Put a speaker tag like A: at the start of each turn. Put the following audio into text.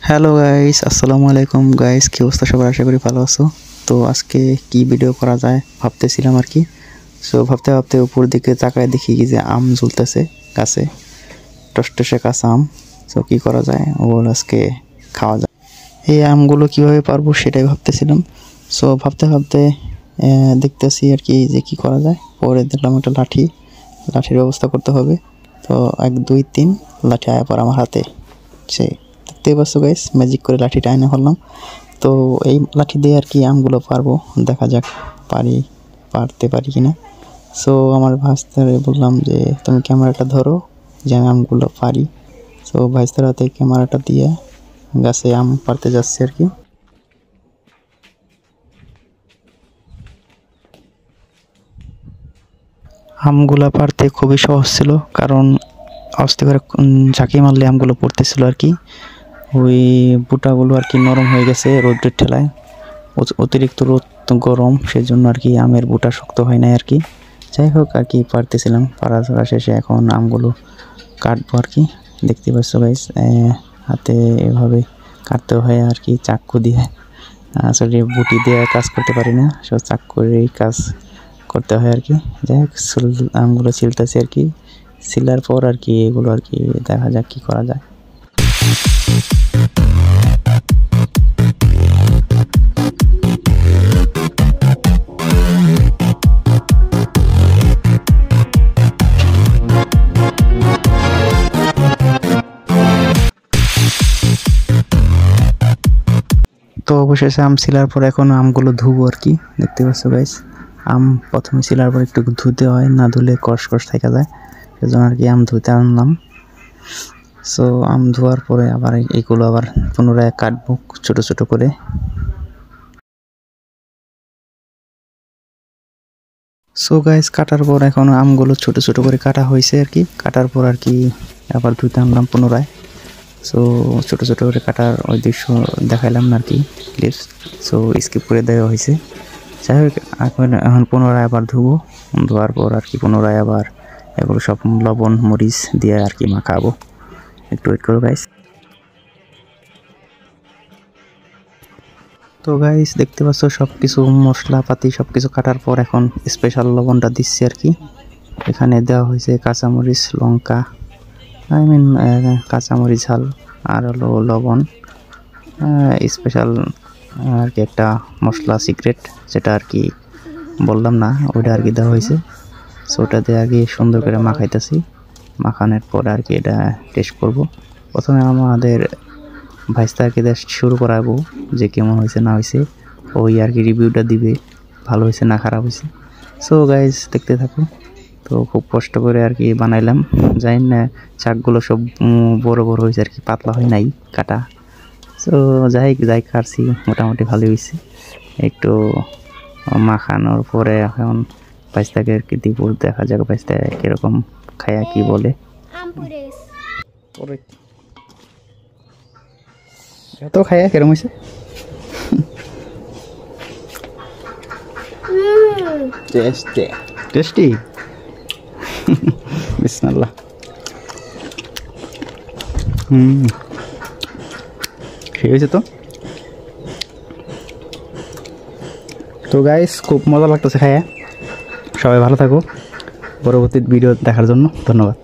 A: Hello guys, আসসালামু আলাইকুম guys. কি অবস্থা সবার? আশা করি ভালো আছো। তো আজকে কি ভিডিও করা যায় ভাবতেছিলাম আর কি। সো ভাবতে ভাবতে উপর দিকে তাকায় দেখি কি যে আম ঝুলতেছে গাছে, টসটসে কাঁচা আম। সো কি করা যায়, ওগুলো আজকে খাওয়া যায়। এই আমগুলো কিভাবে পারবো সেটাই ভাবতেছিলাম। সো ভাবতে ভাবতে দেখতেছি আর কি যে কি করা যায়। পরে দেখলাম একটা লাঠির ব্যবস্থা করতে হবে। তো 1 2 3 লাঠি আয়া পর আমার হাতে। সে দেখতেই পাচ্ছ গাইস, ম্যাজিক করে লাঠিটা এনে ফেললাম। তো এই লাঠি দিয়ে আর কি আমগুলো পারবো, দেখা যাক পারতে পারি কিনা। সো আমার ভাইস্তারে বললাম যে তুমি ক্যামেরাটা ধরো, যে আমি আমগুলো পারি। সো ভাইস্তার হাতে ক্যামেরাটা দিয়ে গাছে আম পারতে যাচ্ছে আর কি। আমগুলা পারতে খুবই সহজ ছিল, কারণ আস্তে করে ঝাঁকি মারলে আমগুলো পড়তেছিল আর কি। ওই বুটাগুলো আর কি নরম হয়ে গেছে রোদ্রের ঠেলায়, অতিরিক্ত রোদ গরম, সেজন্য আর কি আমের বুটা শক্ত হয় নাই আর কি। যাই হোক আর কি পারতেছিলাম, পাড়া শেষে এখন আমগুলো কাটবো আর কি। দেখতে পাচ্ছ গাইস, হাতে এভাবে কাটতে হয় আর কি, চাকু দিয়ে। আসলে বুটি দিয়ে কাজ করতে পারি না, সব চাকু করেই কাজ করতে হয় আর কি। যাই হোক আমগুলো ছিলতেছি আর কি। ছিলার পর আর কি এগুলো আর কি দেখা যাক কি করা যায়। তো অবশেষে আম ছিলার পর এখন আমগুলো ধুবো আর কি। দেখতে পাচ্ছ গাইস, আম প্রথমে ছিলার পর একটু ধুতে হয়, না ধুলে কষ থাকা যায়, সেজন্য আর কি আম ধুতে আনলাম। সো আম ধোয়ার পরে আবার এগুলো আবার পুনরায় কাটবো ছোট ছোট করে। সো গাইস, কাটার পর এখন আমগুলো ছোট ছোট করে কাটা হয়েছে আর কি। কাটার পর আর কি আবার ধুতে আনলাম পুনরায়। সো ছোট ছোট করে কাটার ওই দৃশ্য দেখাইলাম না আর কি, ক্লিপস। সো স্কিপ করে দেওয়া হয়েছে। যাই হোক এখন পুনরায় আবার ধুবো। ধোয়ার পর আর কি পুনরায় আবার এগুলো সব লবণ মরিচ দিয়ে আর কি মাখাবো। একটু ওয়েট করো গাইস। তো গাইস দেখতে পাচ্ছ সব কিছু মশলাপাতি সব কিছু কাটার পর এখন স্পেশাল লবণটা দিচ্ছি আর কি। এখানে দেওয়া হয়েছে কাঁচামরিচ, লঙ্কা, কাঁচামরিচ ঝাল, আর হলো লবণ, স্পেশাল আর কি একটা মশলা সিক্রেট, যেটা আর কি বললাম না, ওইটা আর কি দেওয়া হয়েছে। সো ওটা দিয়ে আর কি সুন্দর করে মাখাইতেছি। মাখানোর পর আর কি এটা টেস্ট করব। প্রথমে আমাদের ভাইস্তা আর কি শুরু করাবো যে কেমন হয়েছে না হয়েছে, ওই আর কি রিভিউটা দিবে, ভালো হয়েছে না খারাপ হয়েছে। সো গাইজ দেখতে থাকো। তো খুব কষ্ট করে আর কি বানাইলাম, জানি না শাকগুলো সব বড় বড় হয়েছে আর কি, পাতলা হয় নাই কাটা। সো যাই কাটছি মোটামুটি ভালোই হয়েছে। একটু মাখানোর পরে এখন ভাইস্তাকে আর কি দিব, দেখা যাক ভাইস্তা কিরকম খায়া কি বলে। তো খায়া কিরকম হয়েছে? টেস্টি। বিসমিল্লাহ। ঠিক হয়েছে তো। তো গাইস খুব মজা লাগতেছে খায়া। সবাই ভালো থাকো। পরবর্তী ভিডিও দেখার জন্য ধন্যবাদ।